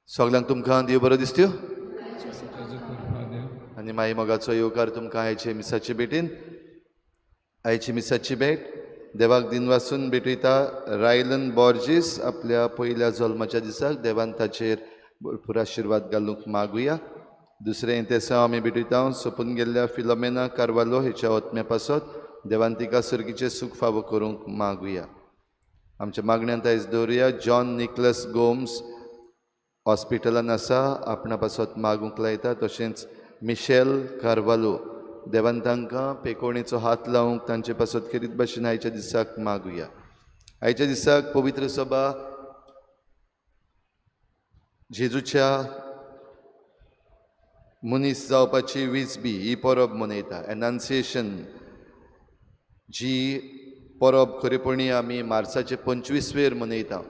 सगळ्यांक तुमकां देव बरो दिसत्यो आनी मागीर मोगाचो येवकार तुमकां आयचे मिसाचे भेटीन. आयची मिसाची भेट देवाक दिन वासून भेटयता रायलन बॉर्जीस आपल्या पयल्या जल्माच्या दिसाक. देवान ताचेर भरपूर आशिर्वाद घालूंक मागुया. दुसरें तेसा आमी भेटयता सोंपून गेल्ल्या फिलोमेना कार्वालो हेच्या ओतम्या पासत देवान तिका सर्गीचें सूख फावो करूंक मागुया. आमच्या मागण्यांत आयज दवरुया जॉन निकलस गोम्स हॉस्पिटलान आसा, आपणा पासत मागूंक लायता. तशेंच मिशेल कार्वालो देवान तांकां पेकोणेचो हात लावंक तांचे पासत खेरीत भाशेन आयच्या दिसाक मागुया. आयच्या दिसाक पवित्र सभा जेजूच्या मनीस जावपाची विसबी ही परब मनयता. एनान्सिएशन जी परब खरेपणी आमी मार्चाचे 25वेर मनयता.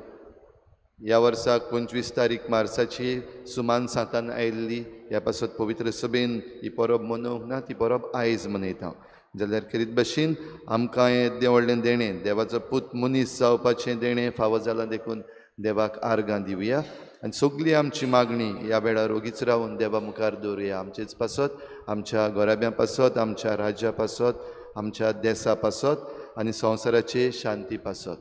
ह्या वर्साक 25 तारीख मार्चाची सुमान सातान आयिल्ली. ह्या पासत पवित्र सभेन ही परब मनोवंक ना, ती परब आयज मनयता. जाल्यार खेरीत भाशेन आमकां हें व्हडलें देणें देवाचो पूत मनीस जावपाचें देणें फावो जालां देखून देवाक आर्गां दिवया. आनी सगळी आमची मागणी ह्या वेळार ओगीच रावन देवा मुखार दवरुया. आमचेच पासत, आमच्या घोराब्यां पासत, आमच्या राज्या पासत, आमच्या देशा पासत आनी संवसाराचे शांती पासत.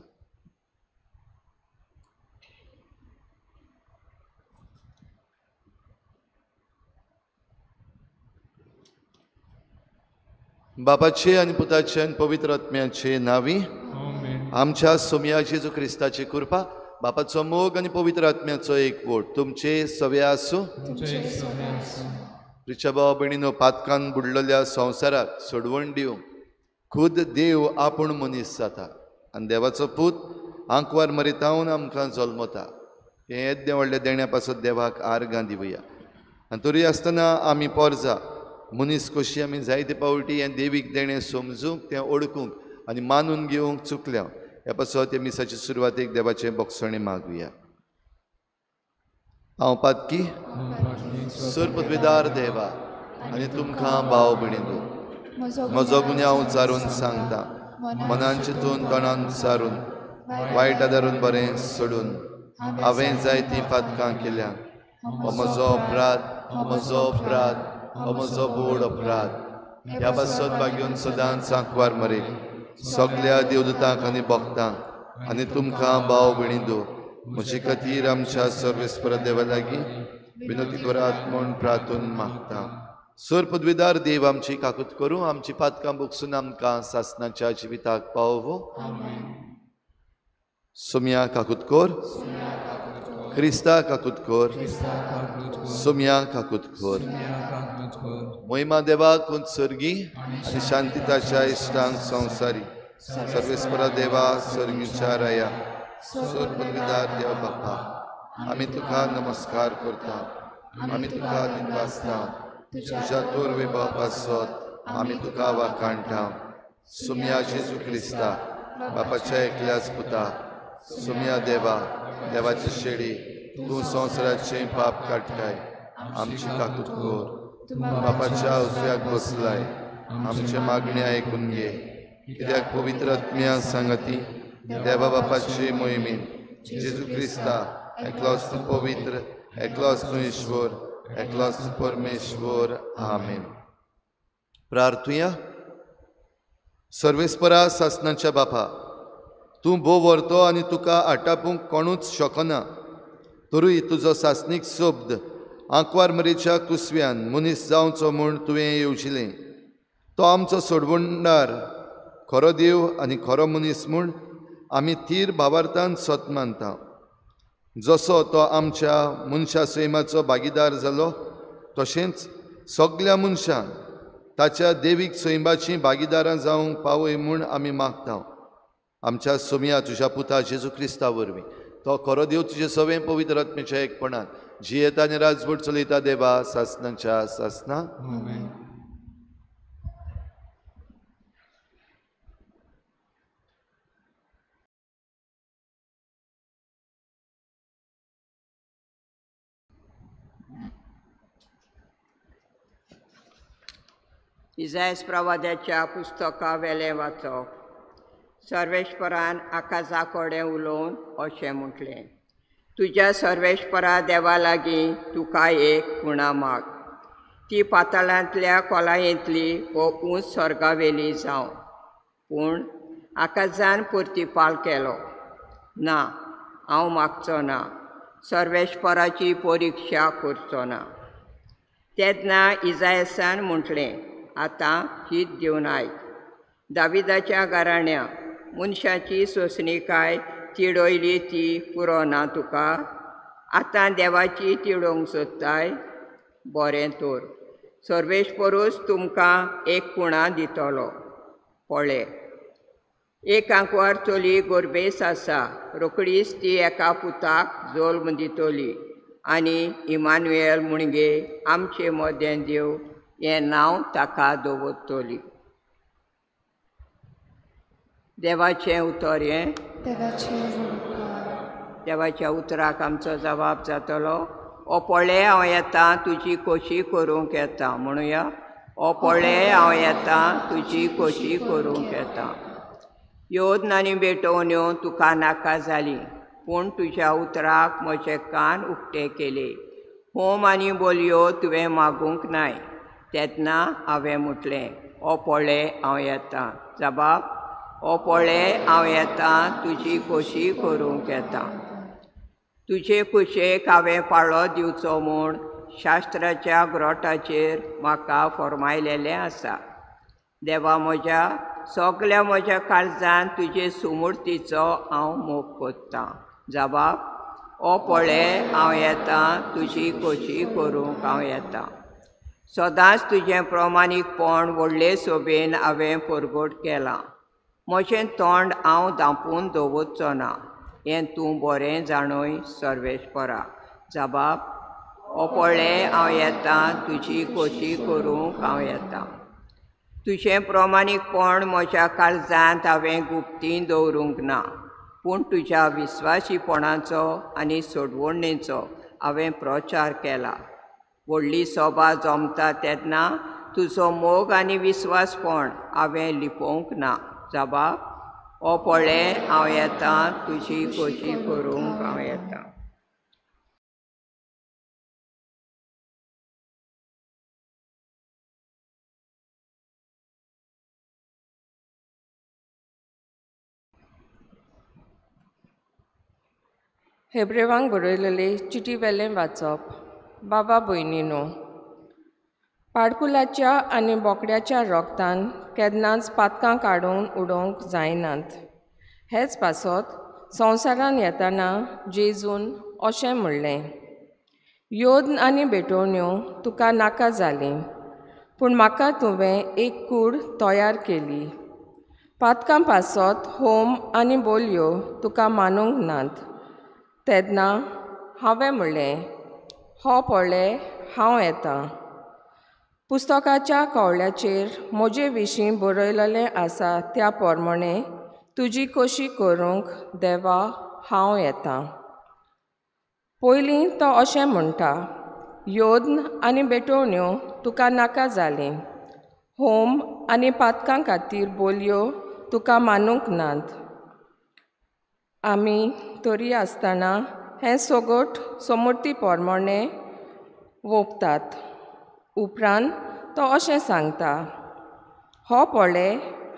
बापाचे आनी पुताचे आनी पवित्र आत्म्याचे नांवी आमच्या सोम्या जेजू क्रिस्ताची कृपा, बापाचो मोग आनी पवित्र आत्म्याचो एकवट तुमचे सवे आसूं. रिच्या भाव भयणीनो, पातकान बुडलेल्या संवसाराक सोडवण दिवंक खुद देव आपूण मनीस जाता आनी देवाचो पूत आंकवार मरितावन आमकां जल्मता. हें येद्दें व्हडलें देण्या पासत देवाक आर्गां दिवया. आनी तरी आसतना आमी पोरजा मनीस कशी आमी जायते पावटी हें देवीक देणें समजूंक, तें ओळखूंक आनी मानून घेवंक चुकल्या. ह्या पासत ह्या मिसाचे सुरवातेक देवाचें बोगसणें मागुया. हांव पातकी सुरपदविदार देवा आनी तुमकां भाव भयणीनो, म्हजो गुन्यांव उचारून सांगता. मनान चिंतून तोंडान उच्चारून वायट आदारून बरें सोडून हांवें जायतीं पातकां केल्या. हो म्हजो अपराध, हो म्हजो अपराध, हो म्हजो बोड अपराध. ह्या पासत भाग्योन सदांच आंकवार मरे सगळ्या देवदूतांक आनी भक्तांक आनी तुमकां भाव भयणीनो, म्हजे खातीर आमच्या सर्वेस्पर देवा लागीं विनोती करात म्हूण प्रार्थून मागता. सर पदवीदार देव आमची काकूत करूं, आमची पातकां भोगसून आमकां सासणाच्या जिविताक पावो. सोम्या काकूत कोर, क्रिस्ता काकूत कोर, सोम्या काकूत कोर. महिमा देवाक उत्सर्गी आनी शांती ताच्या इश्टांक संवसारी. सर्वेस्परा देवा सर्गीच्या राया, सर पदवीदार देव बापा, आमी तुका नमस्कार करता, आमी तुका दिनवासता. तुज्या तोर विभव पासत आमी तुका वाखाणटा. सोम्या जेजू क्रिस्ता, बापाच्या एकल्याच पुता, सोम्या देवा, देवाची शेडी, तूं संवसाराचें पाप काडटाय. आमची काकूत कोर, बापाच्या उजव्याक बसलाय. आमचे मागणी आयकून घे. कित्याक पवित्र आत्म्या सांगती देवा बापाचे मोहिमेन जेजू क्रिस्ता एकलोच तूं पवित्र, एकलोच तूं ईश्वर, एकलोच तूं परमेश्वर. आमेन. प्रार्थुया. सर्वेस्परा सासणाच्या बापा, तूं भोव व्हरतो आनी तुका आटापूंक कोणूच शकना. तरूय तुजो सासणीक शब्द आंकवार मरेच्या कुसव्यान मनीस जावचो म्हूण तुवें येवजिलें. तो आमचो सोडवणदार, खरो देव आनी खरो मनीस म्हूण आमी थीर भावार्थान सत मानता. जसो तो आमच्या मनशा सैमाचो भागीदार जालो, तशेंच सगळ्या मनशांक ताच्या देवीक सैमाचीं भागीदारां जावंक पावय म्हूण आमी मागता. आमच्या सोमया तुज्या पुता जेजू क्रिस्ता वरवीं तो खरो देव तुजे सवें पवित्र आत्मेच्या एकपणान जियेता आनी राजवट चलयता देवा सासणाच्या सासना. इसायास प्रवाद्याच्या पुस्तका वेलें वाचप. सर्वेश्वरान आकाशा कडेन उलोवन अशें म्हटलें, तुज्या सर्वेश्वरा देवा लागीं तुका एक खुणा माग. ती पाताळांतल्या कोलायेंतली वो उंच स्वर्गावेली जावं, पूण आकाशान प्रतिपाल केलो. ना, हांव मागचो ना, सर्वेश्वराची परिक्षा करचो ना. तेन्ना इसायासान म्हटलें, आतां हीत दिवन आयक. दाविदाच्या घराण्या मनशाची सोंसणीकाय तिडयली ती पुरो ना तुका. आतां देवाची तिडोवंक सोदताय. बरें तर, सर्वेश्वरूच तुमकां एक खुणा दितलो. पळय, एक आंकवार चली गोरबेस आसा. रोकडीच ती एका पुताक जल्म दितली आनी इमानुएल म्हणगे आमचे मदें देव हें नांव ताका दवरतली. देवाचें उतर हें. देवाच्या उतराक आमचो जबाब जातलो, ओ पळय हांव येतां तुजी खोशी करूंक येता. म्हणुया, ओ पळय हांव येतां तुजी खोशी करूंक येता. योद आनी बेटोवण्यो तुका नाका जाली, पूण तुज्या उतराक म्हजे कान उक्ते केले. होम आनी बोलयो तुवें मागूंक नाय. तेन्ना हांवें म्हटलें, ओ पळय हांव येतां. जबाब, ओ पळय हांव येतां तुजी खोशी करूंक येता. तुजे कुशेक हांवें पाळो दिवचो म्हूण शास्त्राच्या ग्रोटाचेर म्हाका फर्मायलेलें आसा. देवा म्हज्या सगल्या म्हज्या काळजान तुजे सुमूर्तीचो हांव मोग कोत्तां. जबाब, ओ पळय हांव येतां तुजी खोशी करूंक हांव येतां. सदांच तुजें प्रमाणीकपण व्हडले सोबेन हांवें परगट केलां. म्हजें तोंड हांव धांपून दवरचो ना. हें तूं बरें जाणय सर्वेश्वरा. जबाब, ओ पळय हांव येतां तुजी खोशी करूंक हांव येतां. तुजें प्रमाणीकपण म्हज्या काळजांत हांवें गुप्तीन दवरूंक ना, पूण तुज्या विस्वासीपणाचो आनी सोडवणेचो हांवें प्रचार केला. व्हडली सभा जमता तेन्ना तुजो मोग आनी विस्वासपण हांवें लिपोवंक ना. जबाब, ओ पळय हांव येतां तुजी खोशी करूंक हांव येतां. हेब्रेवांक बरयलेले चिटी वेलें वाचप. बाबा भयणीनो, पाडकुलाच्या आनी बोकड्याच्या रोगतान केन्नाच पातकां काडून उडोवंक जायनात. हेच पासत संवसारान येताना जेजून अशें म्हणलें, योद आनी बेटोवण्यो तुका नाका जाली, पूण म्हाका तुवें एक कूड तयार केली. पातकां पासत होम आनी बोलयो तुका मानूंक नात. तेन्ना हांवें म्हणलें, हो पळय हांव येतां. पुस्तकाच्या कवळ्याचेर म्हजे विशीं बरयलेलें आसा त्या प्रमाणें तुजी खोशी करूंक देवा हांव येतां. पयलीं तो अशें म्हणटा, योद आनी बेटोवण्यो तुका नाका जाली, होम आनी पातकां खातीर बोलयो तुका मानूंक नात. आमी तरी आसतना हें सोगोट समोर्ती पोरमोणे ओंपतात. उपरांत तो अशें सांगता, हो पळय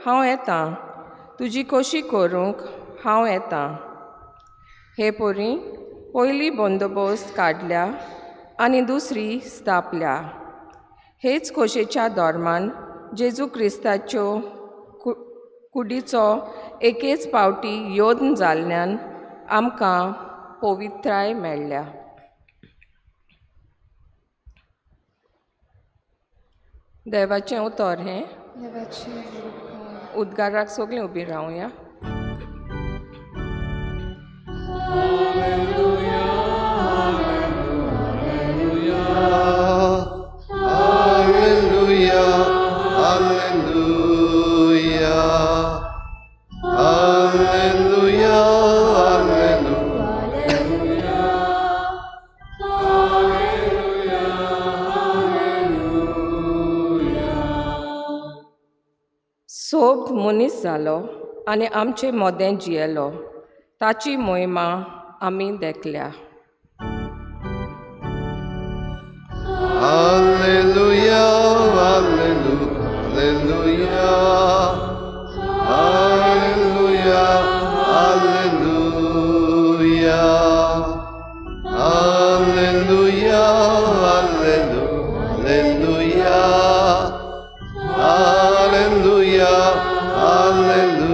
हांव येतां, तुजी खोशी करूंक हांव येतां. हे पोरी पयली बंदोबस्त काडल्या आनी दुसरी स्थापल्या. हेच खोशेच्या धोरमान जेजू क्रिस्ताच्यो कुडीचो एकेच पावटी योद्न जाल्ल्यान आमकां पवित्राय मेळ्ळ्या. देवाचें उतर हें. उद्गाराक सगळीं उबीं रावया. सोब मनीस जालो आनी आमचें मोदें जियेलो. ताची मोहिमा आमी देखल्या. Alleluia, alleluia, alleluia, alleluia, alleluia, alleluia, alleluia, alleluia.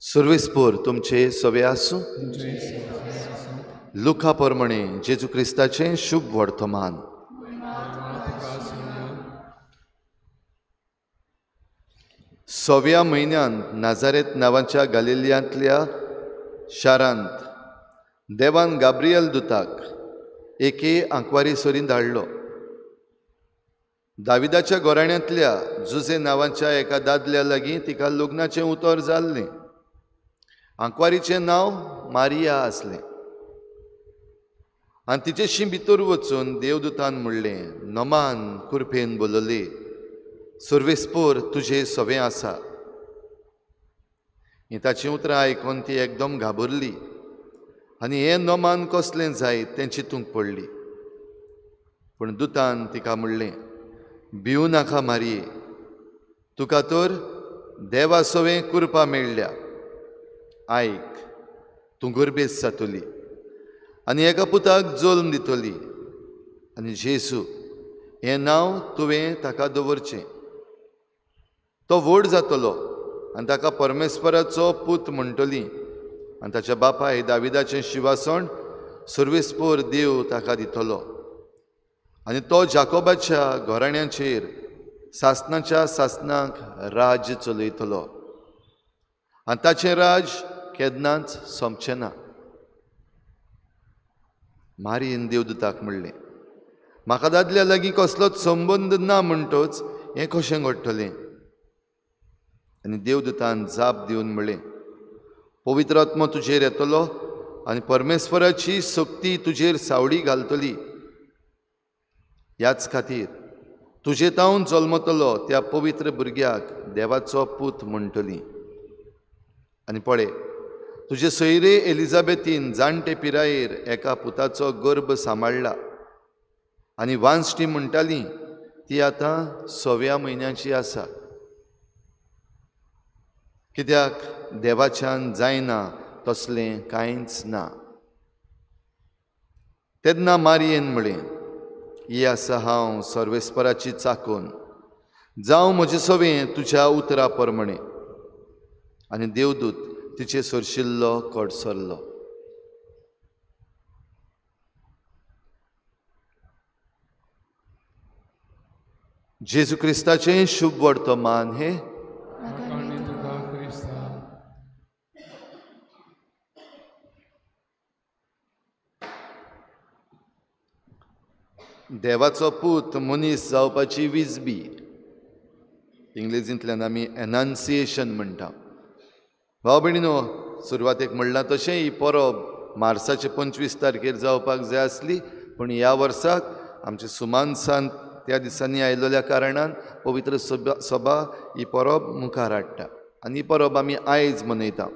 सर्विस्पोर तुमचे सवे आसूं. लुका पोरमणे जेजू क्रिस्ताचें शुभ वर्तमान. सव्या म्हयन्यांत नाजारेत नांवाच्या गालिलियांतल्या शारांत देवान गाब्रियल दुताक एके आंकवारी सोरीन धाडलो. दाविदाच्या गोराण्यांतल्या जुजे नांवाच्या एका दादल्या लागीं तिका लग्नाचें उतर जाल्लें. आंकवारीचें नांव मारिया आसलें. आनी तिचेशी भितर वचून देवदूतान म्हणलें, नोमान कुरपेन बोलले, सर्वेस्पोर तुजें सवें आसा. ही ताचीं उतरां आयकून ती एकदम घाबरली आनी हें नोमान कसलें जायत तें चिंतूंक पडली. पूण दुतान तिका म्हणलें, भिवू नाका मारये, तुका तर देवा सवें कुरपा मेळ्ळ्या. आयक, तूं गर्भेस्त जातली आनी एका पुताक जल्म दितली आनी जेजू हें नांव तुवें ताका दवरचें. तो व्हड जातलो आनी ताका परमेस्पराचो पूत म्हणटली आनी ताच्या बापाय दाविदाचें शिवासण सर्वेस्पोर देव ताका दितलो. आनी तो जाकोबाच्या घोराण्यांचेर सासनाच्या सासनाक राज चलयतलो आनी ताचें राज केन्नाच सोंपचें ना. मारीन देवदूताक म्हणलें, म्हाका दादल्या लागीं कसलोच संबंद ना म्हणटच हें कशें घडटलें. आनी देवदूतान जाप दिवन म्हणलें, पवित्र आत्मो तुजेर येतलो आनी परमेस्वराची शक्ती तुजेर सावळी घालतली. ह्याच खातीर तुजे तावन जल्मतलो त्या पवित्र भुरग्याक देवाचो पूत म्हणटली. आनी पळय, तुजे सयरे एलिझाबेथीन जाणटे पिरायेर एका पुताचो गर्भ सांबाळ्ळा आनी वांसटी म्हणटाली ती आतां 6व्या म्हयन्याची आसा. कित्याक देवाच्यान जायना तसलें कांयच ना. तेन्ना मारयेन म्हळें, ही आसा हांव सर्वेस्पराची चाकून, जावं म्हजें सवें तुज्या उतरा प्रमाणे. आनी देवदूत तिचे सरशिल्लो कडसरलो. जेजू क्रिस्ताचें शुभ वर्तमान हे. देवाचो पूत मनीस जावपाची विजबी, इंग्लिजींतल्यान आमी एनान्सिएशन म्हणटा. भाव भयणीनो, सुरवातेक म्हणलां तशें ही परब मार्चाचे 25 तारखेर जावपाक जाय आसली, पूण ह्या वर्साक आमचे सुमान सांत त्या दिसांनी आयिल्ल्या कारणान पवित्र सभा ही परब मुखार हाडटा आनी ही परब आमी आयज मनयता.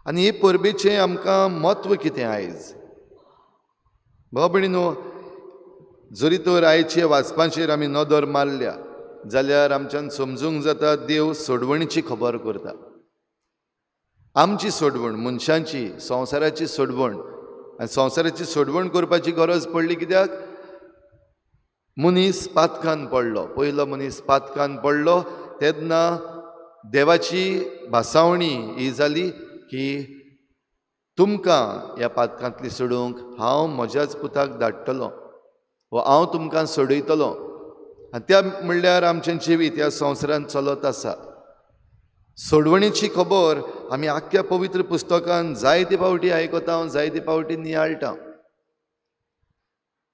आनी ही परबेचें आमकां म्हत्व कितें आयज? भाव भयणीनो, जरी तर आयचे वाचपाचेर आमी नदर मारल्या जाल्यार आमच्यान समजूंक जाता देव सोडवणीची खबर करता. आमची सोडवण, मनशांची, संवसाराची सोडवण, आनी संवसाराची सोडवण करपाची गरज पडली कित्याक? मनीस पातकान पडलो. पयलो मनीस पातकान पडलो तेन्ना देवाची भासावणी ही जाली की तुमकां ह्या पातकांतली सोडूंक हांव म्हज्याच पुताक धाडटलों, वा हांव तुमकां सोडयतलों. आनी त्या म्हणल्यार आमचें जिवीत ह्या संवसारांत चलत आसा. सोडवणीची खबर आमी आख्ख्या पवित्र पुस्तकान जायते फावटी आयकता, जायते फावटी नियाळटा.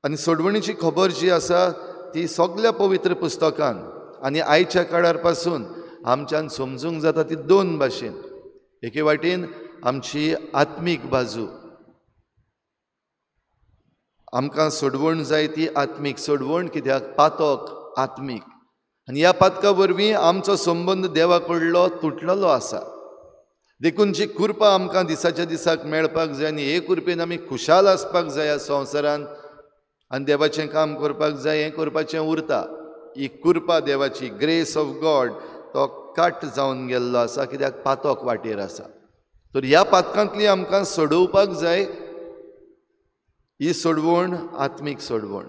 आनी सोडवणीची खबर जी आसा ती सगळ्या पवित्र पुस्तकान आनी आयच्या काळार पासून आमच्यान समजूंक जाता ती दोन भाशेन. एके वाटेन आमची आत्मीक बाजू, आमकां सोडवण जाय ती आत्मीक सोडवण, कित्याक पातक आत्मीक. आनी ह्या पातका वरवीं आमचो संबंद देवा कडलो तुटलेलो आसा. देखून जी कृपा आमकां दिसाच्या दिसाक मेळपाक जाय आनी हे कृपेन आमी खुशाल आसपाक जाय ह्या संवसारांत आनी देवाचें काम करपाक जाय, हें करपाचें उरता. ही कृपा देवाची, ग्रेस ऑफ गॉड, तो काट जावन गेल्लो आसा कित्याक पातक वाटेर आसा. तर ह्या पातकांतली आमकां सोडोवपाक जाय ही सोडवण आत्मीक सोडवण.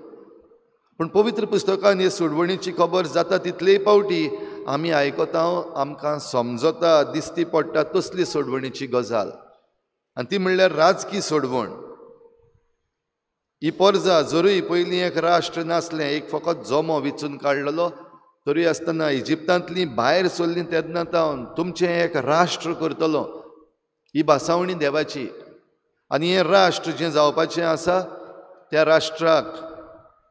पूण पवित्र पुस्तकान हे सोडवणीची खबर जाता तितलेय फावटी आमी आयकता, आमकां समजता, दिसती पडटा तसली सोडवणीची गजाल, आनी ती म्हणल्यार राजकी सोडवण. ही परजा जरूय पयलीं एक राष्ट्र नासलें, एक फकत जोमो विचून काडलेलो, तरी आसतना इजिप्तांतली भायर सरलीं तेन्ना तावन तुमचें एक राष्ट्र करतलो, ही भासावणी देवाची. आनी हें राष्ट्र जें जावपाचें आसा त्या राष्ट्राक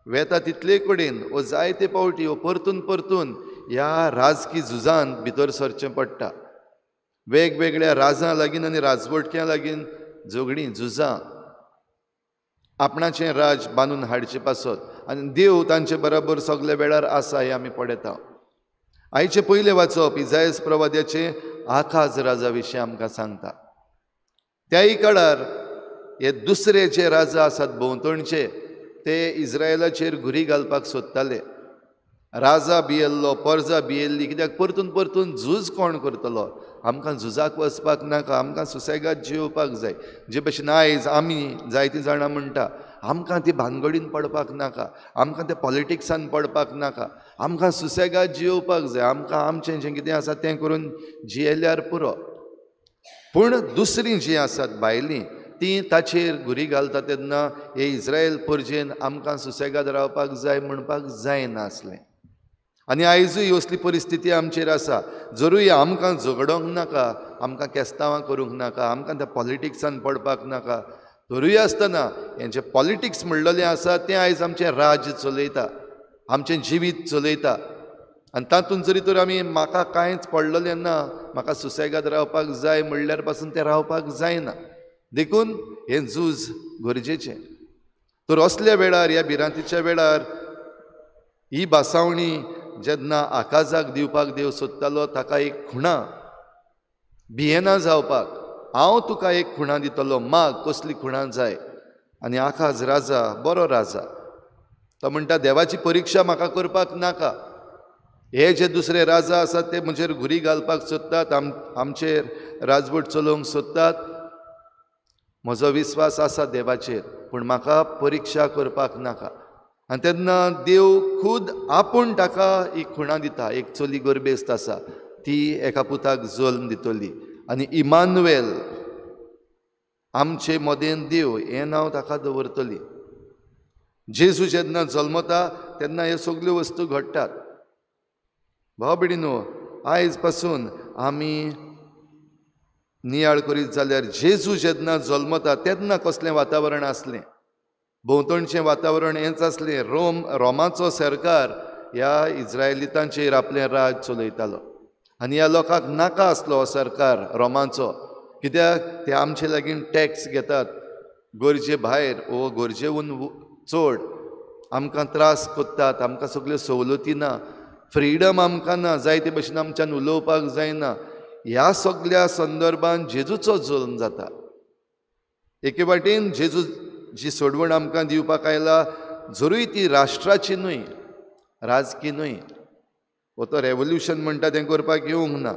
वेता तितले कडेन वो जायते फावटी वो परतून परतून ह्या राजकी झुजांत भितर सरचें पडटा. वेगवेगळ्या राजां लागीं आनी राजवटक्यां लागीं झगडीं झुजां, आपणाचें राज बांदून हाडचे पासत. आनी देव तांचे बराबर सगळे वेळार आसा हें आमी पळयता. आयचें पयलें वाचप इसायास प्रवाद्याचें आखाज राजा विशीं आमकां सांगता. त्याय काळार हे दुसरे जे राजा आसात भोंवतणचे ते इस्रायलाचेर घुरी घालपाक सोदताले. राजा भियेल्लो, परजा भियेल्ली, कित्याक परतून परतून झूज कोण करतलो? आमकां झुजाक वचपाक नाका, आमकां सुसेगाद जिवपाक जाय. जे भशेन आयज आमी जायतीं जाणां म्हणटा आमकां ती भानगडीन पडपाक नाका, आमकां ते पॉलिटिक्सान पडपाक नाका, आमकां सुसेगाद जिवपाक जाय, आमकां आमचें जें कितें आसा तें करून जियेल्यार पुरो. पूण दुसरीं जीं आसात भायलीं तीं ताचेर घुरी घालता तेन्ना हे इस्रायल परजेन आमकां सुसेगाद रावपाक जाय म्हणपाक जायनासलें. आनी आयजूय असली परिस्थिती आमचेर आसा. जरूय आमकां झगडोंक नाका, आमकां केस्तांवां करूंक नाका, आमकां त्या पॉलिटिक्सान पडपाक नाका, तरूय आसतना हें जें पॉलिटिक्स म्हणलेलें आसा तें आयज आमचें राज्य चलयता, आमचें जिवीत चलयता. आनी तातूंत जरी तर आमी म्हाका कांयच पडलेलें ना, म्हाका सुसेगाद रावपाक जाय म्हणल्यार पासून तें रावपाक जायना. देखून हें झूज गरजेचें. तर असल्या वेळार, ह्या भिरांतीच्या वेळार ही भासावणी जेन्ना आकाजाक दिवपाक देव सोदतालो, ताका एक खुणा, भियेना जावपाक, हांव तुका एक खुणा दितलो, माग कसली खुणा जाय. आनी आकाज राजा बरो राजा, तो म्हणटा देवाची परिक्षा म्हाका करपाक नाका. हे जे दुसरे राजा आसात ते म्हजेर घुरी घालपाक सोदतात, आमचेर राजवट चलोवंक सोदतात. म्हजो विस्वास आसा देवाचेर, पूण म्हाका परिक्षा करपाक नाका. आनी तेन्ना देव खूद आपूण ताका एक खुणा दिता. एक चली गर्भेस्त आसा, ती एका पुताक जल्म दितली, आनी इमानुएल, आमचे मदेन देव, हें नांव ताका दवरतली. जेजू जेन्ना जल्मता तेन्ना ह्यो सगल्यो वस्तू घडटात. भाव भयणीनो, आयज पासून आमी नियाळ करीत जाल्यार जेजू जेन्ना जल्मता तेन्ना कसलें वातावरण आसलें? भोंवतणचें वातावरण हेंच आसलें. रोमाचो सरकार ह्या इस्रायलितांचेर आपलें राज चलयतालो. आनी ह्या लोकांक नाका आसलो हो सरकार रोमाचो, कित्याक ते आमचे लागीं टॅक्स घेतात गरजे भायर वो गरजेहून चड. आमकां त्रास कोत्तात, आमकां सगल्यो सवलती ना, फ्रिडम आमकां ना, जाय ते भशेन आमच्यान उलोवपाक जायना, ह्या सगळ्या संदर्भान जेजूचो जल्म जाता. एके वाटेन जेजू जी सोडवण आमकां दिवपाक आयला, जरूय ती राष्ट्राची न्हय, राजकी न्हय, वो तो रेवल्युशन म्हणटा तें करपाक येवंक ना,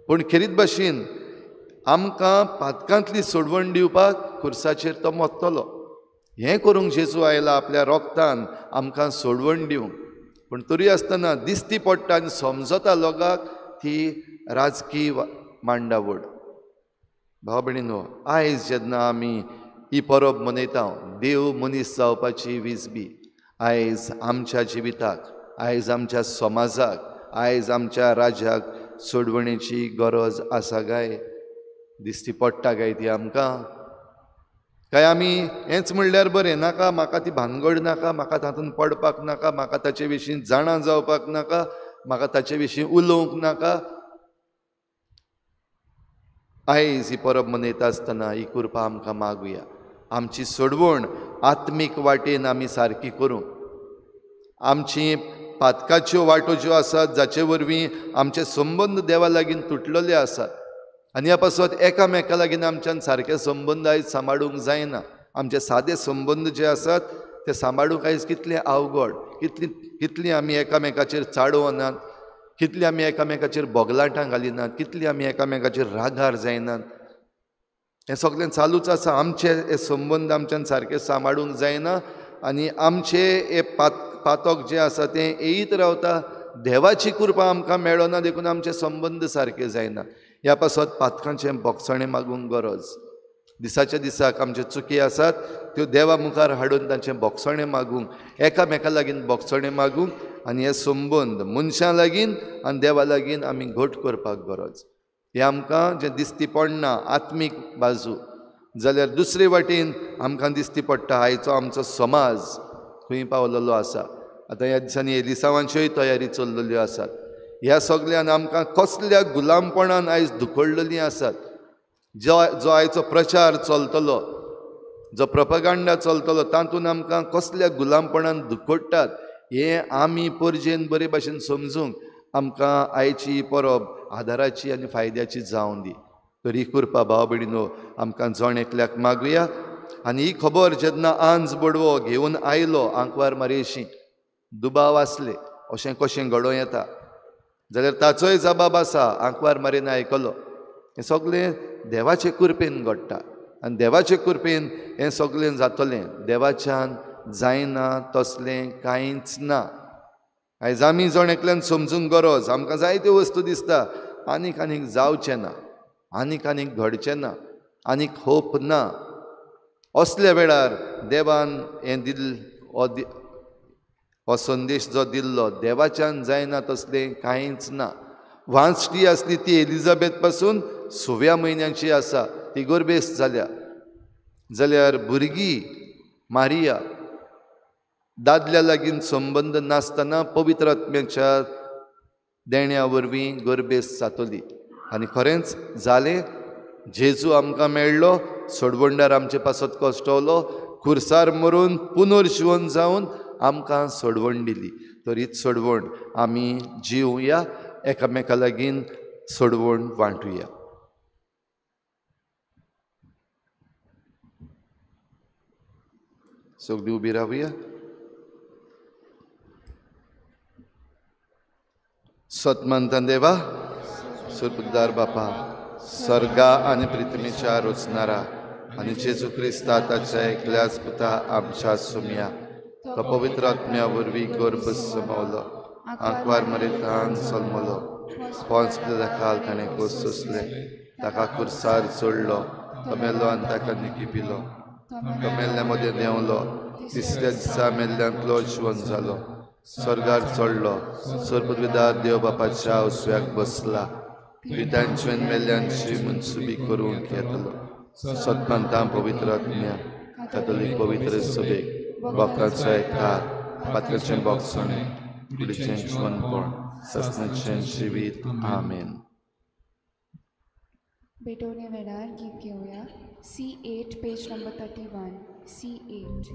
पूण खेरीत भाशेन आमकां पातकांतली सोडवण दिवपाक खुर्साचेर तो मोत्तलो. हें करूंक जेजू आयला आपल्या रोगतान आमकां सोडवण दिवंक. पूण तरी आसतना दिसती पडटा आनी समजता लोकांक ती राजकी मांडावळ. भाव भयणीनो, आयज जेन्ना आमी ही परब मनयता, देव मनीस जावपाची विजबी, आयज आमच्या जिविताक, आयज आमच्या समाजाक, आयज आमच्या राज्याक सोडवणेची गरज आसा काय? दिसती पडटा काय ती आमकां? काय आमी हेंच म्हणल्यार बरें, नाका म्हाका ती भानगड नाका, म्हाका तातूंत पडपाक नाका, म्हाका ताचे विशीं जाणा जावपाक नाका, म्हाका ताचे विशीं उलोवंक नाका. आयज ही परब मनयता आसतना ही कृपा आमकां मागुया. आमची सोडवण आत्मीक वाटेन आमी सारकी करूं. आमची पातकाच्यो वाटो ज्यो आसात, जाचे वरवीं आमचे संबंद देवा लागीं तुटलेले आसात, आनी ह्या पासत एकामेका लागीं आमच्यान सारके संबंद आयज सांबाळूंक जायना. आमचे सादे संबंद जे आसात ते सांबाळूंक आयज कितले अवघड, कितलीं आमी एकामेकाचेर चाडोवनात, कितलीं आमी एकामेकाचेर बोगलाटां घालिनात, कितलीं आमी एकामेकाचेर रागार जायनात. हें सगळें चालूच आसा. आमचे हे संबंद आमच्यान सारके सांबाळूंक जायना, आनी आमचे हे पातक जें आसा तें येयत रावता. देवाची कृपा आमकां मेळना देखून आमचे संबंद सारके जायना. ह्या पासत पातकांचें बोगसणें मागूंक गरज. दिसाच्या दिसाक आमच्यो चुकी आसात त्यो देवा मुखार हाडून तांचें बोगसणें मागूंक, एकामेका लागीं बोगसणें मागूंक, आनी हे संबंद मनशां लागीं आनी देवा लागीं आमी घट करपाक गरज. हें आमकां जें दिसती पडना आत्मीक बाजू, जाल्यार दुसरे वाटेन आमकां दिसती पडटा आयचो आमचो समाज खंय पावलेलो आसा. आतां ह्या दिसांनी एलिसांवांच्योय तयारी चल्लेल्यो आसात. ह्या सगळ्यान आमकां कसल्या गुलामपणान आयज धुकळलेलीं आसात. जो आयचो प्रचार चलतलो, जो प्रपगांडा चलतलो, तातूंत आमकां कसल्या गुलामपणान धुकळटात हें आमी परजेन बरे भाशेन समजूंक आमकां आयची परब आदाराची आनी फायद्याची जावं दी. तर ही कृपा भाव भयणीनो आमकां जण एकल्याक मागुया. आनी ही खबर जेन्ना आंज बडवो घेवन आयलो आंकवार मारयेशी, दुबाव आसले, अशें कशें घडों येता, जाल्यार ताचोय जबाब आसा. आंकवार मारेन आयकलो. हें सगळें देवाचे कृपेन घडटा, आनी देवाचे कृपेन हें सगळें जातलें. देवाच्यान जायना तसलें कांयच ना. आयज आमी जण एकल्यान समजूंक गरज. आमकां जायत्यो वस्तू दिसता आनीक जावचें ना, आनीक घडचें ना, आनीक होप ना. असल्या वेळार देवान हो संदेश जो दिल्लो, देवाच्यान जायना तसलें कांयच ना. वांचडी आसली ती एलिझाबेथ पासून 6व्या म्हयन्याची आसा, ती गर्भेस्त जाल्या. जाल्यार भुरगीं मारिया दादल्या लागीं संबंद नासतना पवित्र आत्म्याच्या देण्या वरवीं गर्भेस्त जातली. आनी खरेंच जालें. जेजू आमकां मेळ्ळो, सोडवणदार आमचे पासत कश्टवलो, खुर्सार मरून पुनर्जीवन जावन आमकां सोडवण दिली. तर हीच सोडवण आमी जिवया, एकामेका लागीं सोडवण वांटुया. सगळीं उबी रावया. सतमंत देवा, सुरपदार बापा, स्वर्गा आनी पृथ्वीच्या रचणारा आनी जेजू क्रिस्ता ताच्या एकल्याच पुता आमच्या सुम्या, तो पवित्र आत्म्या वरवीं गर्भ समवलो, आंकवार मरेतान जल्मलो, पोंच पिलाखाल ताणें कोस सोंसलें, ताका खुर्सार चडलो, तो मेलो आनी ताका निखिपिलो, तो मेल्ल्या मदें देंवलो, तिसऱ्या दिसा मेल्ल्यांतलो जिवन जालो, स्वर्गार चडलो, सर्पविदार देव बापाच्या उजव्याक बसला, पितांचें मेल्ल्यांची मनसुबी करून येतलो. सतमंतां पवित्र आत्म्या, कॅथोलीक पवित्र सभेक, भक्तांचो एकठार, पातकाचें बोगसणें, कुडीचें जिवनपण, ससनाचें जिवीत. आमेन. बेटोने वेळार गीत घेवया. C8 page number 31. C8.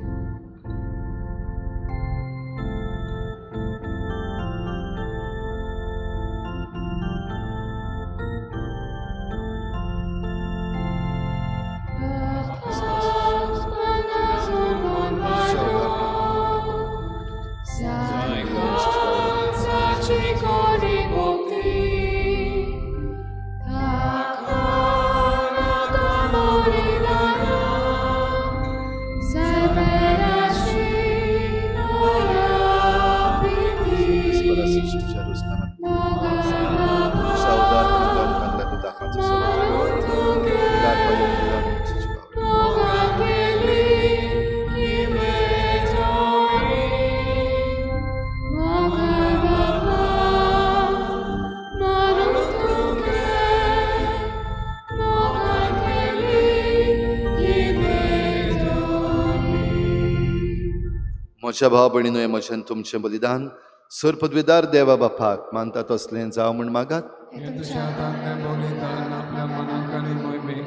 म्हज्या भाव भयणीनो, हे म्हजें तुमचें बलिदान सर पदवीदार देवा बापाक मानता तसलें जावं म्हण मागात. हे तुमच्या हातांतलें बलिदान आपल्या मनाक आनी मोहिमेक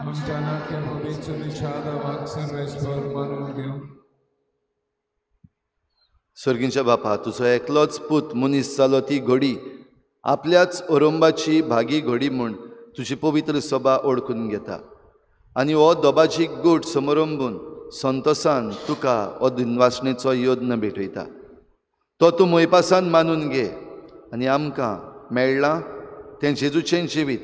आमच्या नाट्य पवित्र विचाराक सर्वेस्पर मानून घेवं. सर्गींच्या बापा, तुजो एकलोच पूत मनीस जालो ती घडी आपल्याच अरोंबाची भागी घडी म्हूण तुजी पवित्र सभा ओळखून घेता आनी हो दोबाजीक गूट समरंभून संतोसान तुका हो दिनवासणेचो योद्न भेटयता. तो तूं मोयपासान मानून घे आनी आमकां मेळ्ळां तें जेजूचें जिवीत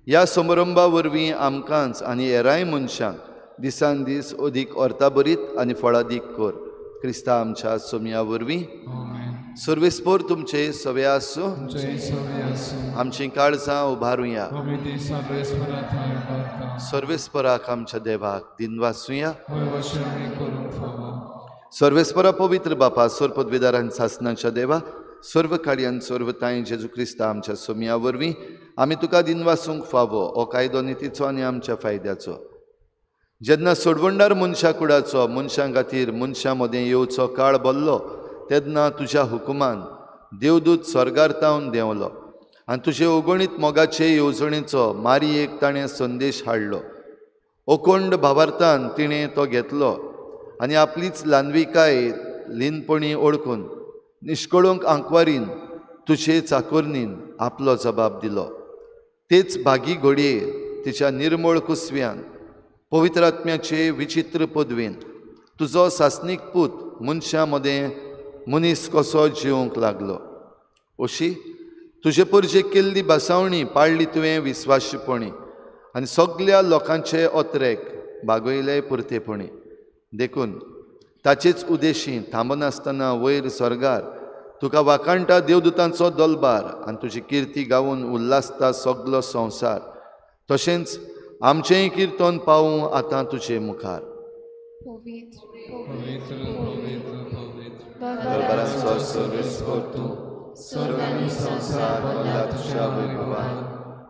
ह्या समारंभा वरवीं आमकांच आनी हेरांय मनशांक दिसान दीस अदीक ऑर्ताबरीत आनी फळादीक कर. क्रिस्ता आमच्या सोमया वरवीं सर्वेस्पोर तुमचे सवे आसूं. आमची काळजां उबारुया. सर्वेस्पराक आमच्या देवाक दिनवासुया. सर्वेस्परा पवित्र बापा, सर पदवीदारांच्या सासणाच्या देवा, सर्व काळ्यान सर्वताय जेजू क्रिस्ता आमच्या सोमया वरवीं आमी तुका दिनवासूंक फावो हो कायदो नितीचो आनी आमच्या फायद्याचो. जेन्ना सोडवणदार मनशा कुडाचो मनशां खातीर मनशां मदें येवचो काळ बल्लो तेन्ना तुज्या हुकुमान देवदूत स्वर्गार्तावन देंवलो आनी तुजे ओगणीत मोगाचे येवजणेचो मारयेक ताणें संदेश हाडलो. ओकोंड भावार्थान तिणें तो घेतलो आनी आपलीच ल्हानविकाय लीनपणी ओळखून निश्कळूंक आंकवारीन तुजे चाकुर्नीन आपलो जबाब दिलो. तेच भागी घडये तिच्या निर्मळ कुसव्यान पवित्र आत्म्याचे विचित्र पदवेन तुजो सासनीक पूत मनशां मदें मनीस कसो जिवंक लागलो. अशी तुजे परजे केल्ली बासावणी पाळ्ळी तुवें विस्वाशीपणी आनी सगळ्या लोकांचे ओत्रेक भागयले पुर्तेपणी. देखून ताचेच उदेशी थांबनासतना वयर स्वर्गार तुका वाकाणटा देवदूतांचो दलबार आनी तुजी किर्ती गावून उल्हासता सगलो संवसार. तशेंच आमचेंय किर्तन पावूं आतां तुजे मुखार. दरबारांचो सर्वेस्पर तूं, स्वर्ग आनी संवसार भरला तुज्या वैभवान.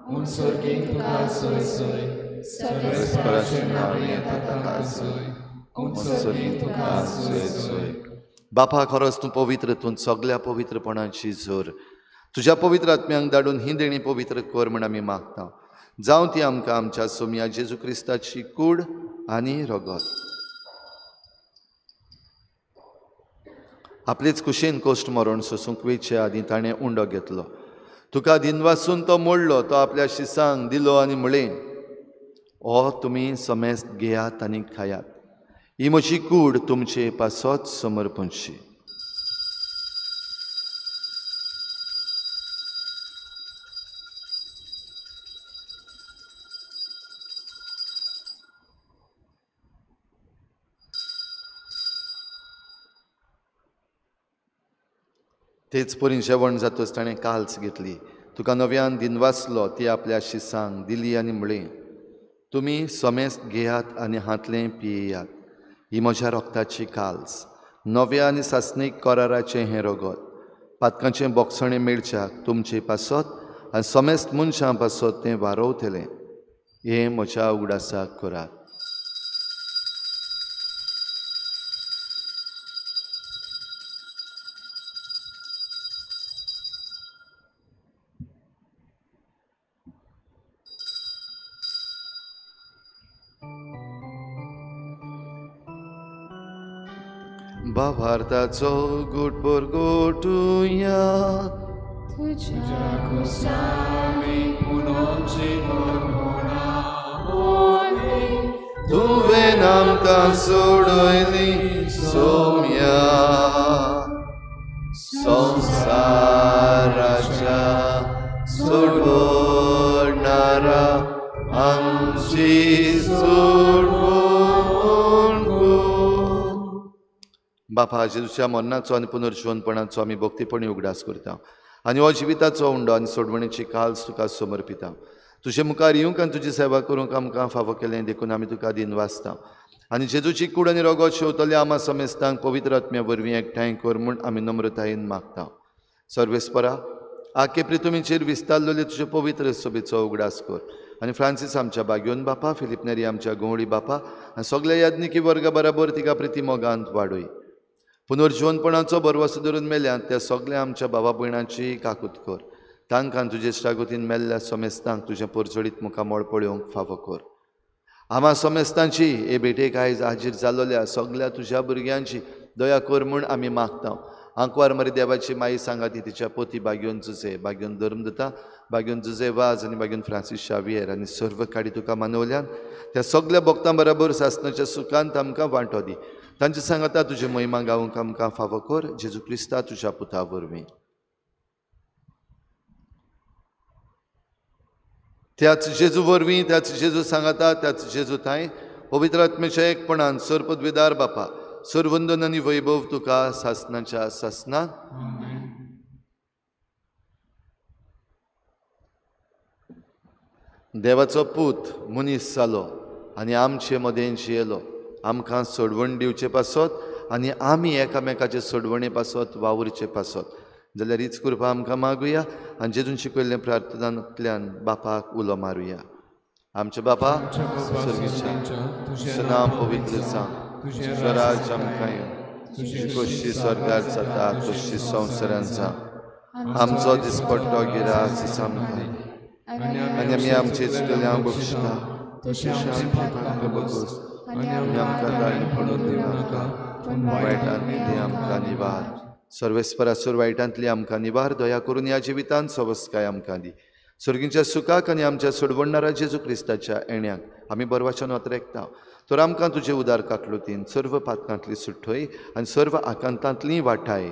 म्हूण सर्गीक तुका सोय सोय, सर्वेस्पराचें नांव येता ताका सोय. म्हूण सर्गीक तुका सोय सोय. बापा, खरोच तूं पवित्र, तूं सगळ्या पवित्रपणाची जोर तुज्या पवित्र आत्म्यांक धाडून ही देणी पवित्र कर म्हण आमी मागता. जावं ती आमकां आमच्या सोमया जेजू क्रिस्ताची कूड आनी रगत. आपलेच कुशेन कोश्ट मरण सोसूंक वेचे आदी ताणें उंडो घेतलो. तुका दिनवासून तो मोडलो, तो आपल्या शिसांक दिलो आनी म्हळें, हो तुमी समेस्त घेयात आनी खायात. ही म्हजी कूड तुमचे पासोच समर्पणशी. तेच परी जेवण जातच ताणें काल्स घेतली. तुका नव्यान दिनवासलो ती आपल्या शिसांक दिली आनी म्हळें, तुमी समेस्त घेयात आनी हातलें पियेयात. ही म्हज्या रोगताची काल्स, नव्या आनी सासणीक कराराचें हें रगत. पातकांचें बोगसणें मेळच्याक तुमचे पासत आनी समेस्त मनशां पासत तें वारोवतलें. हें म्हज्या उगडासाक करात. भावार्थाचो घोटभर घोटुया. तुझ्या कुसाळीक पुनोची तुवें आमकां सोडयली सोम्या. संवसार बापा जेजूच्या मरणाचो आनी पुनर्जीवनपणाचो आमी भक्तीपणी उगडास करता आनी हो जिविताचो उंडो आनी सोडवणेची काल्स तुका समर्पिता. तुजे मुखार येवंक आनी तुजी सेवा करूंक आमकां फावो केलें देखून आमी तुका दिन वाचता आनी जेजूची कूड आनी रोगोत शेवतले आमा समेस्तांक पवित्र आत्म्या वरवीं एकठांय कर म्हूण आमी नम्रतायेन मागता. सर्वेस्परा आखे प्रितुमीचेर विस्तारलेले तुजे पवित्र सभेचो उगडास कर आनी फ्रांसीस आमच्या बागयोन बापा, फिलिप नेरी आमच्या गोवळी बापा आनी सगळ्या याज्ञिकी वर्गा बराबर तिका प्रिती मोगांत वाडय. पुनर्जीवनपणाचो बरवसो धरून मेल्यांत त्या सगळ्या आमच्या भावा भयणांची काकूत कर. तांकां तुजे श्रागोतीन मेल्ल्या समेस्तांक तुजें परचडीत मुखामोळ पळोवंक फावो कर. आमा समेस्तांची हे भेटेक आयज हाजीर जाल्ल्या सगळ्या तुज्या भुरग्यांची दया कर म्हूण आमी मागता. आंकवार मरे देवाची माई सांगाती तिच्या पोती बागयोन जुजे, बागयोन धर्मदता, बागयोन जुजे वाज आनी बागयोन फ्रांसीस शावियर आनी सर्व काडी तुका मानवल्यान त्या सगळ्या भक्तां बरोबर सासणाच्या सुखांत आमकां वांटो दी. तांचे सांगाता तुजी महिमा गावंक आमकां फावो कर. जेजू क्रिस्ता तुज्या पुता वरवीं. त्याच जेजू वरवीं, त्याच जेजू सांगाता, त्याच जेजू थंय पवित्र आत्म्याच्या एकपणान सर्पद्विदार बापा सर्वंदन आनी वैभव तुका सासणाच्या सासणाक. देवाचो पूत मनीस जालो आनी आमचे मदें जियेलो आमकां सोडवण दिवचे पासत आनी आमी एकामेकाचे सोडवणे पासत वावुरचे पासत जाल्यार हीच कृपा आमकां मागुया आनी जेजून शिकयल्लें प्रार्थनांतल्यान बापाक उलो मारुया. आमचे बापा सर्गीच्या तुजें नांव पवित्र जावं, तुजें राज आमकां येवं, तुजी खोशी स्वर्गार जाता तशी संवसारांत जावं. आमचो दिसपट्टो गिरास आमकां आनी आमी आमचे चुकल्यांक बक्षिता तशें आमकां बगोस आनी आमकां गाळीन पडूंक दिनाका पूण वायटांतली आमकां निवार. सर्वेस्परासुर वायटांतली आमकां निवार. दया करून ह्या जिवितांत सवस्काय आमकां दी. सर्गीच्या सुखाक आनी आमच्या सोडवणारा जेजू क्रिस्ताच्या येण्याक आमी बरवचन वतरेकता. तर आमकां तुजे उदार काकलुतीन सर्व पातकांतली सुट्टय आनी सर्व आकांतांतली वाटाय.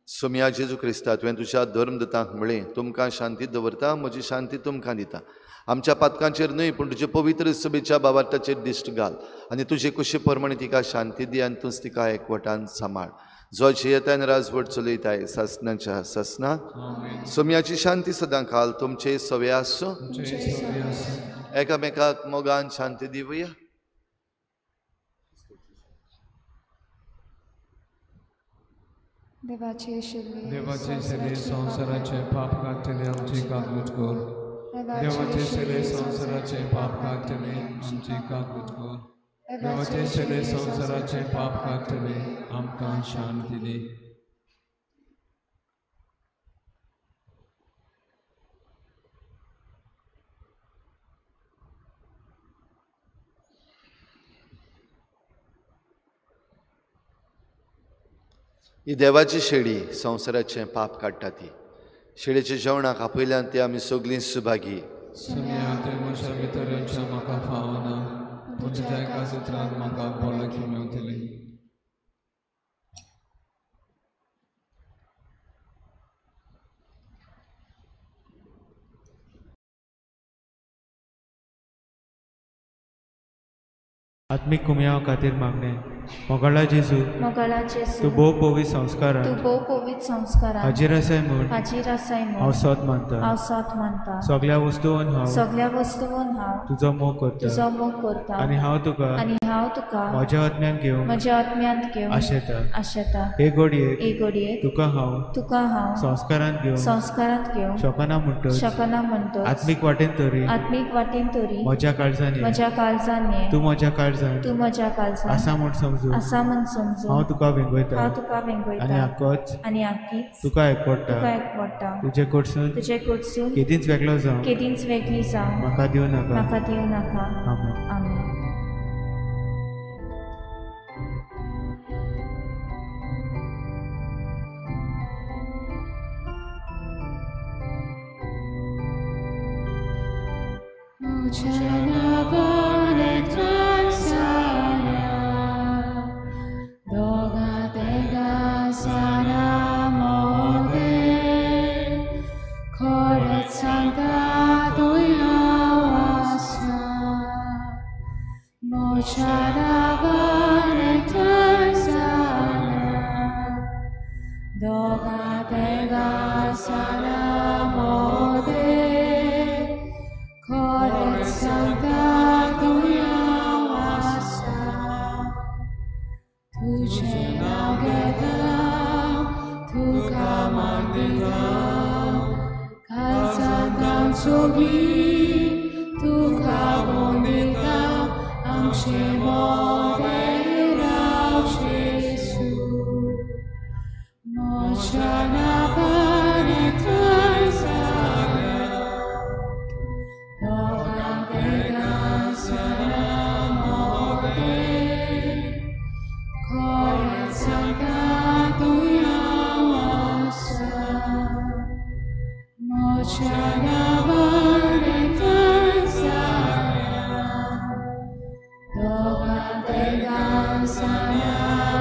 सोम्या जेजू क्रिस्ता तुवें तुज्या धर्मदतांक म्हळें तुमकां शांती दवरता, म्हजी शांती तुमकां दिता. आमच्या पातकांचेर न्हय पूण तुजे पवित्र सभेच्या बाबाटाचेर दिश्ट घाल आनी तुजे कुशी प्रमाणे तिका शांती दी आनी तूंच तिका एकवटान सांबाळ. जो जियेतान राजवट चलयताय सासणाच्या सासणाक. सोम्याची शांती सदां काल तुमचे सवे आसूं. एकामेकाक मोगान शांती दिवया. देवाचे शेले संवसाराचे पाप काडटले आमची काकूट कर. देवाचे शेले संवसाराचे पाप काडटले आमची काकूट कर. देवाचे शेले संवसाराचे पाप काडटले आमकां शांती दी. ही देवाची शेळी संवसाराचें पाप काडटा ती. शेळयेच्या जेवणाक आपयल्यान ती आमी सगळीं सुभागी. सुम्या ते म्हज्या भितरच्या म्हाका फावना पूण तुज्या एका सुत्रान म्हाका भलायकी मेवतली. आत्मिक कुमया खातीर मागणे. मोगाळा जेजू तूं भोव पवित्र संस्कारांत हाजीर आसाय म्हूण हांव सत मानता. सगळ्या वस्तूंत हांव तुजो मोग करता आनी हांव तुका म्हज्या आत्म्यान घेवंक आशेता. हे घडयेक तुका हांव संस्कारांत घेवंक शकना म्हणटच आत्मीक वाटेन तरी म्हज्या काळजांनी तूं म्हज्या काळजांत आसा म्हूण समजूं हांव तुका वेंगयता आनी आख्खीच तुका एकवडटा. तुजे कडसून केदींच वेगळो जावं म्हाका दिवं नाका. आमेन. Doga dega salamode, Koret Santa Tuya Wasa, Tuje Nagedam, Tuka Mandidam, Kalsandam Sogli, Tuka Bondidam, Ang Shemode Rav Jesu. Moshana Paritazana, Doga Dega Salamode, Koret Santa Tuya Wasa, Moshana Paritazana, Doga Dega Salamode,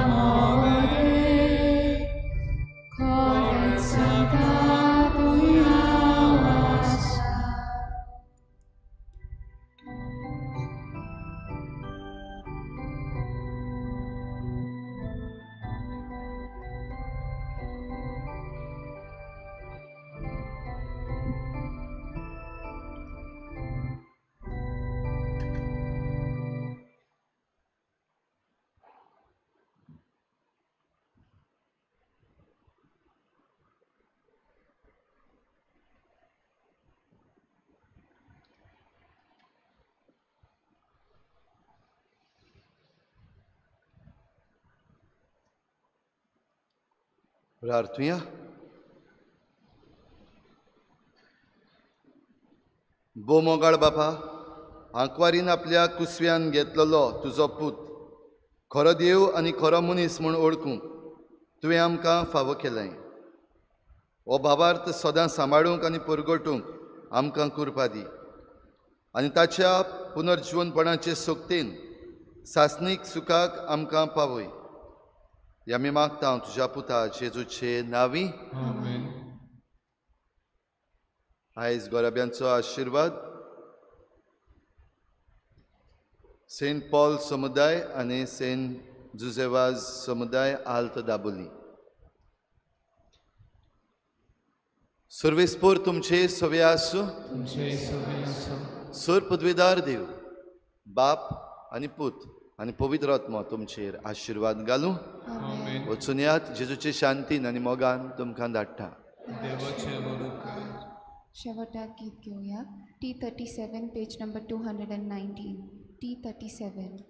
Koret Santa Tuya Wasa. प्रार्थूया. बो मोगाळ बापा, आंकवारीन आपल्या कुसव्यान घेतलेलो तुजो पूत खरो देव आनी खरो मनीस म्हूण ओळखूंक तुवें आमकां फावो केलें. हो भावार्थ सदां सांबाळूंक आनी परगटूंक आमकां कृपा दी आनी ताच्या पुनर्जीवनपणाचे सोक्तेन सासणीक सुखाक आमकां पावय. ह्या आमी मागता तुज्या पुता जेजूचे नांवी. आमेन. आयज गोराब्यांचो आशिर्वाद सेंट पॉल समुदाय आनी सेंट जुजेवाज समुदाय आल्त दाबोली. सर्वेस्पोर तुमचे सोवे आसूं. तुमचे सवे आसूं. सोर पदवीदार देव बाप आनी पूत आनी पवित्र आत्मा तुमचेर आशिर्वाद घालूं. आमेन. वचून यात जेजूचे शांतीन आनी मोगान तुमकां धाडटा. देवाचे वडुकार. शेवटाक गीत घेऊया. T37 page number 219. T37.